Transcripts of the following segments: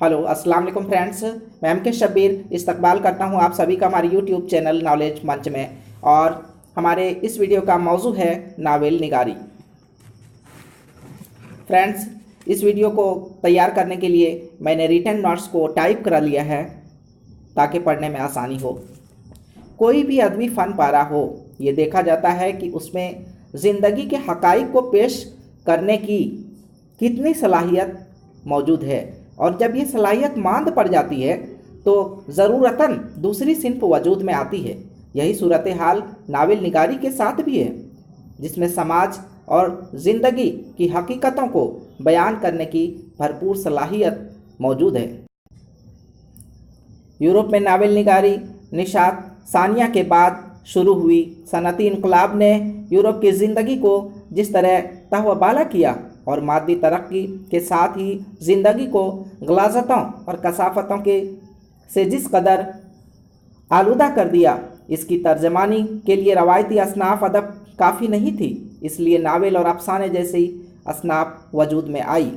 Hello अस्सलाम वालेकुम friends, मैं एम के शब्बीर इस्तकबाल करता हूं आप सभी का हमारे यूट्यूब चैनल नॉलेज मंच में। और हमारे इस वीडियो का मौजू है नावल निगारी। फ्रेंड्स, इस वीडियो को तैयार करने के लिए मैंने रिटन नोट्स को टाइप करा लिया है ताकि पढ़ने में आसानी हो। कोई भी अदबी फ़न पारा हो, ये देखा जाता है कि उसमें ज़िंदगी के हक़ाइक़ को पेश करने की कितनी सलाहियत मौजूद है, और जब ये सलाहियत मांद पड़ जाती है तो ज़रूरतन दूसरी सिन्फ वजूद में आती है। यही सूरत हाल नावल निगारी के साथ भी है, जिसमें समाज और ज़िंदगी की हकीकतों को बयान करने की भरपूर सलाहियत मौजूद है। यूरोप में नावल निगारी निशात सानिया के बाद शुरू हुई। सनती इनकलाब ने यूरोप की ज़िंदगी को जिस तरह तहवाबाला किया और मादी तरक्की के साथ ही ज़िंदगी को गलाज़तों और कसाफ़तों के से जिस कदर आलूदा कर दिया, इसकी तर्जमानी के लिए रवायती असनाफ़ अदब काफ़ी नहीं थी। इसलिए नावल और अफसाने जैसी असनाफ़ वजूद में आई।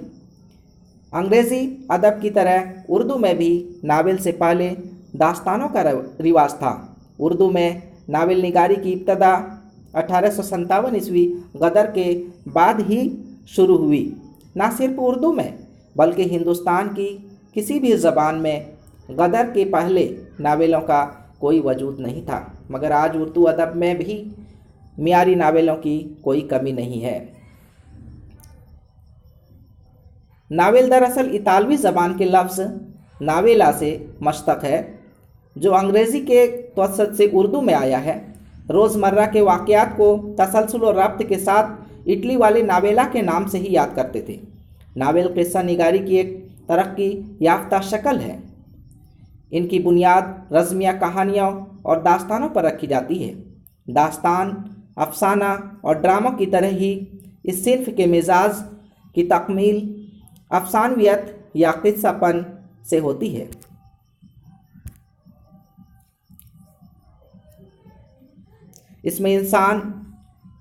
अंग्रेज़ी अदब की तरह उर्दू में भी नावल से पहले दास्तानों का रिवाज था। उर्दू में नावल निगारी की इब्तदा 1857 ईस्वी गदर के बाद ही शुरू हुई। न सिर्फ उर्दू में बल्कि हिंदुस्तान की किसी भी ज़बान में गदर के पहले नावलों का कोई वजूद नहीं था, मगर आज उर्दू अदब में भी मियारी नावलों की कोई कमी नहीं है। नावल दरअसल इतालवी ज़बान के लफ्ज़ नावेला से मश्तक़ है, जो अंग्रेज़ी के तवस्सुत से उर्दू में आया है। रोज़मर्रा के वाक़यात को तसलसल और रब्त के साथ इटली वाले नावेला के नाम से ही याद करते थे। नावल क़िस्सा निगारी की एक तरक्की याफ्ता शक्ल है। इनकी बुनियाद रज़मिया कहानियों और दास्तानों पर रखी जाती है। दास्तान, अफसाना और ड्रामों की तरह ही इस सिन्फ़ के मिजाज की तकमील अफसानवियत या क़िस्सापन से होती है। इसमें इंसान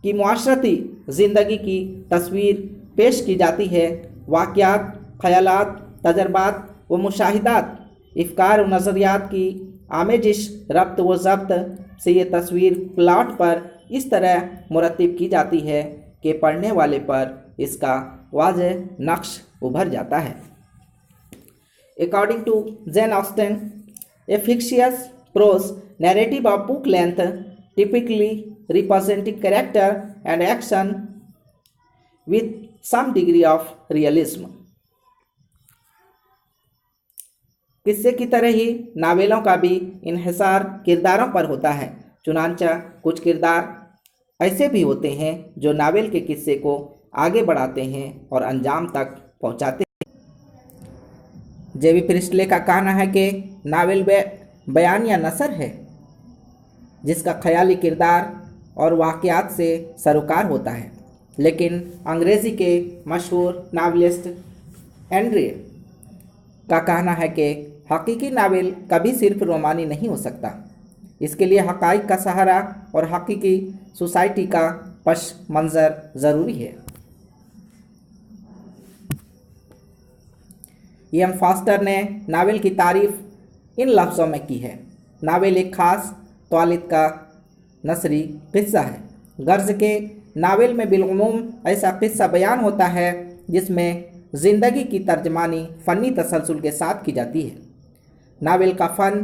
की मुआशरती ज़िंदगी की तस्वीर पेश की जाती है। वाक़यात, ख़यालात, तजर्बात व मुशाहिदात, इफ़कार व नज़रियात की आमेजिश, रब्त व ज़ब्त से ये तस्वीर प्लाट पर इस तरह मुरतब की जाती है कि पढ़ने वाले पर इसका वाज़ेह नक्श उभर जाता है। According to Jane Austen, a fictitious prose narrative of book length, typically representing character and action with some degree of realism. किस्से की तरह ही नावेलों का भी इन्हिसार किरदारों पर होता है। चुनांचा कुछ किरदार ऐसे भी होते हैं जो नावल के किस्से को आगे बढ़ाते हैं और अंजाम तक पहुंचाते हैं। जेवी प्रिस्टले का कहना है कि नावल बयान या नसर है जिसका ख्याली किरदार और वाक़यात से सरोकार होता है। लेकिन अंग्रेज़ी के मशहूर नावलिस्ट एंड्रे का कहना है कि हकीकी नावल कभी सिर्फ रोमानी नहीं हो सकता। इसके लिए हक़ाइक़ का सहारा और हकीकी सोसाइटी का पश मंज़र ज़रूरी है। एम फास्टर ने नावल की तारीफ़ इन लफ्ज़ों में की है। नावल एक ख़ास तौलिद का नसरी क़िस्सा है। गर्ज़ के नावल में बिलउमूम ऐसा क़िस्सा बयान होता है जिसमें ज़िंदगी की तर्जमानी फ़नी तसलसल के साथ की जाती है। नावल का फ़न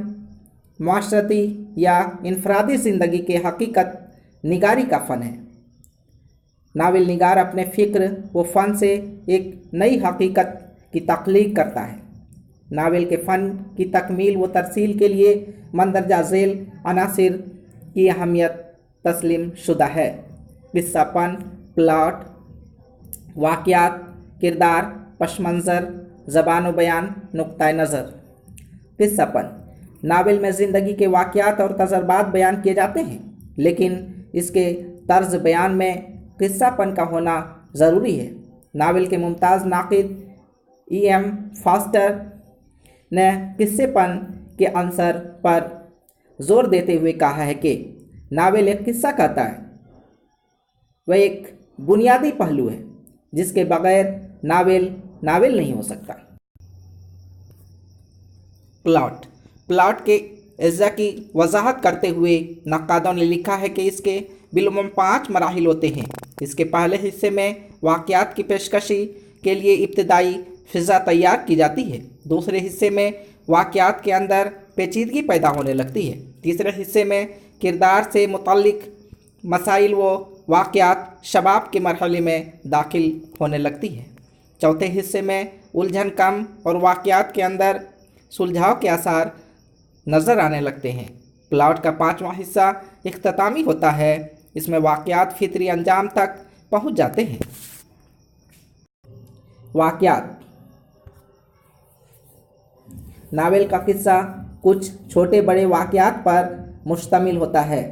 मुआशरती या इनफरादी ज़िंदगी के हकीकत निगारी का फ़न है। नावल निगार अपने फ़िक्र व फ़न से एक नई हकीकत की तख्लीक करता है। नावल के फ़न की तकमील व तरसील के लिए मंदरजा झेल अनासिर की अहमियत तस्लीम शुदा है। क़िस्सापन, प्लाट, वाक़यात, किरदार, पश मंज़र, ज़बान व बयान, नुक्ता नज़र। क़िस्सापन नावल में ज़िंदगी के वाक़यात और तजर्बात बयान किए जाते हैं, लेकिन इसके तर्ज बयान में क़िस्सापन का होना ज़रूरी है। नावल के मुमताज़ नाक़िद एम फास्टर ने क़िस्सेपन के अंसर पर ज़ोर देते हुए कहा है कि नावल एक किस्सा कहता है। वह एक बुनियादी पहलू है जिसके बग़ैर नावल नहीं हो सकता। प्लॉट के अज्जा की वजाहत करते हुए नक्कादों ने लिखा है कि इसके बिलुमूम 5 मराहिल होते हैं। इसके पहले हिस्से में वाक़यात की पेशकशी के लिए इब्तदाई फ़िज़ा तैयार की जाती है। दूसरे हिस्से में वाक़यात के अंदर पेचीदगी पैदा होने लगती है। तीसरे हिस्से में किरदार से मुतल्लिक़ मसाइल व वाक़यात शबाब के मरहले में दाखिल होने लगती है। चौथे हिस्से में उलझन कम और वाक़यात के अंदर सुलझाव के आसार नज़र आने लगते हैं। प्लॉट का 5वां हिस्सा इख्तितामी होता है। इसमें वाक़यात फितरी अंजाम तक पहुँच जाते हैं। वाक़यात। नावल का किस्सा कुछ छोटे बड़े वाक़यात पर मुश्तमिल होता है।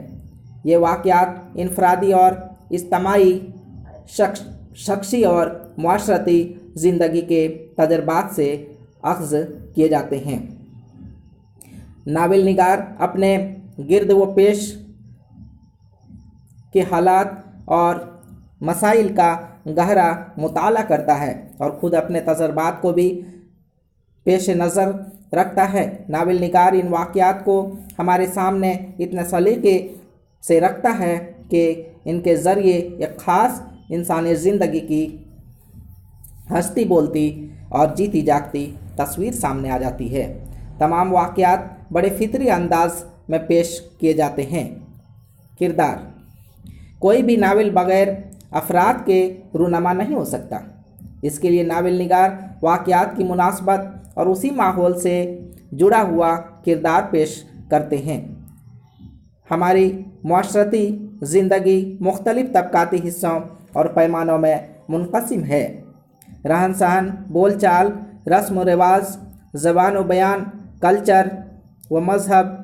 ये वाक़यात इनफरादी और इज्तमाई, शख्सी और मुआशरती ज़िंदगी के तजर्बात से अख़ज़ किए जाते हैं। नावल निगार अपने गिरद व पेश के हालात और मसाइल का गहरा मुताला करता है और ख़ुद अपने तजर्बात को भी पेश नज़र रखता है। नावल निगार इन वाक़यात को हमारे सामने इतने सलीक़े से रखता है कि इनके ज़रिए एक ख़ास इंसानी ज़िंदगी की हंसती बोलती और जीती जागती तस्वीर सामने आ जाती है। तमाम वाक़यात बड़े फितरी अंदाज में पेश किए जाते हैं। किरदार। कोई भी नावल बग़ैर अफराद के रूनमा नहीं हो सकता। इसके लिए नावल निगार वाक़यात की मुनासबत और उसी माहौल से जुड़ा हुआ किरदार पेश करते हैं। हमारी मुआशरती ज़िंदगी मुख्तलिफ़ तबक़ाती हिस्सों और पैमानों में मुनक़सिम है। रहन सहन, बोल चाल, रस्म व रिवाज, ज़बान व बयान, कल्चर व मज़हब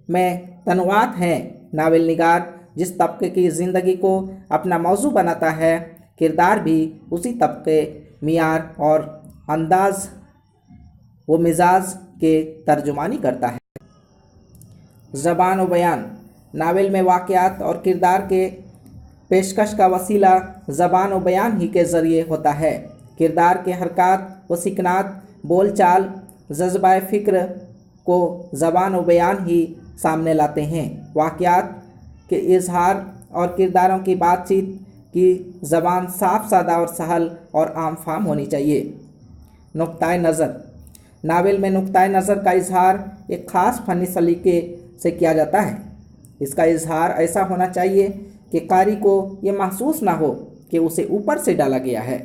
में तनवात हैं। नावल निगार जिस तबके की ज़िंदगी को अपना मौजू बनाता है, किरदार भी उसी तबके, मियार और अंदाज़ व मिजाज के तर्जुमानी करता है। ज़बान व बयान। नावल में वाक़यात और किरदार के पेशकश का वसीला ज़बान व बयान ही के ज़रिए होता है। किरदार के हरकत व सिकनात, बोल चाल, जज्बा फ़िक्र को ज़बान व बयान ही सामने लाते हैं। वाक़यात के इजहार और किरदारों की बातचीत की ज़बान साफ सादा और सहल और आम फाम होनी चाहिए। नुक्ताए नज़र। नावल में नुक्ताए नज़र का इजहार एक ख़ास फ़नी सलीके से किया जाता है। इसका इजहार ऐसा होना चाहिए कि कारी को ये महसूस ना हो कि उसे ऊपर से डाला गया है।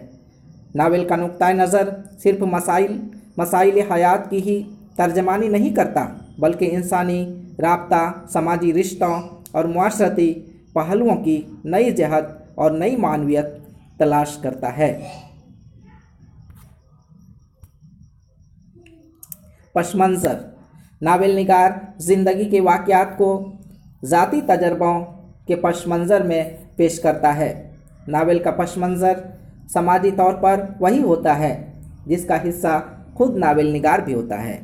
नावल का नुक्ताए नज़र सिर्फ मसाइल हयात की ही तर्जमानी नहीं करता, बल्कि इंसानी राब्ता, समाजी रिश्तों और मुआशरती पहलुओं की नई जहत और नई मानवियत तलाश करता है। पस मंज़र। नावल निगार ज़िंदगी के वाक़यात को ज़ाती तजर्बों के पस मंज़र में पेश करता है। नावल का पस मंज़र समाजी तौर पर वही होता है जिसका हिस्सा खुद नावल निगार भी होता है।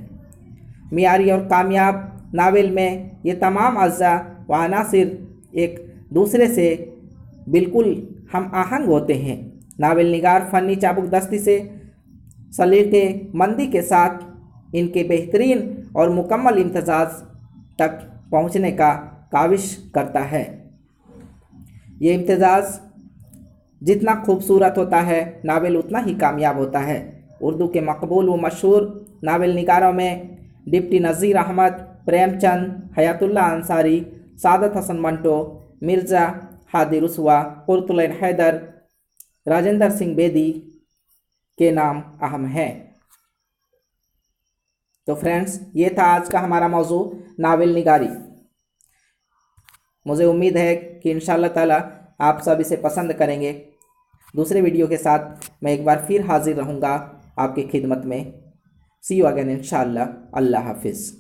मियारी और कामयाब नावल में ये तमाम अज़्ज़ा व अनासिर एक दूसरे से बिल्कुल हम आहंग होते हैं। नावल निगार फ़नी चाबुकदस्ती से सलीक़े मंदी के साथ इनके बेहतरीन और मुकम्मल इम्तिज़ाज तक पहुँचने का काविश करता है। ये इम्तिज़ाज जितना खूबसूरत होता है, नावल उतना ही कामयाब होता है। उर्दू के मकबूल व मशहूर नावल निगारों में डिप्टी नज़ीर अहमद, प्रेमचंद, हयातुल्लाह अंसारी, सादत हसन मंटो, मिर्ज़ा हादी रुसवा, कुर्तुलैन हैदर, राजेंद्र सिंह बेदी के नाम अहम हैं। तो फ्रेंड्स, ये था आज का हमारा मौजू नावल निगारी। मुझे उम्मीद है कि इंशाअल्लाह ताला आप सब इसे पसंद करेंगे। दूसरे वीडियो के साथ मैं एक बार फिर हाजिर रहूँगा आपकी खिदमत में। सी यू अगेन इंशाअल्लाह। अल्लाह हाफिज़।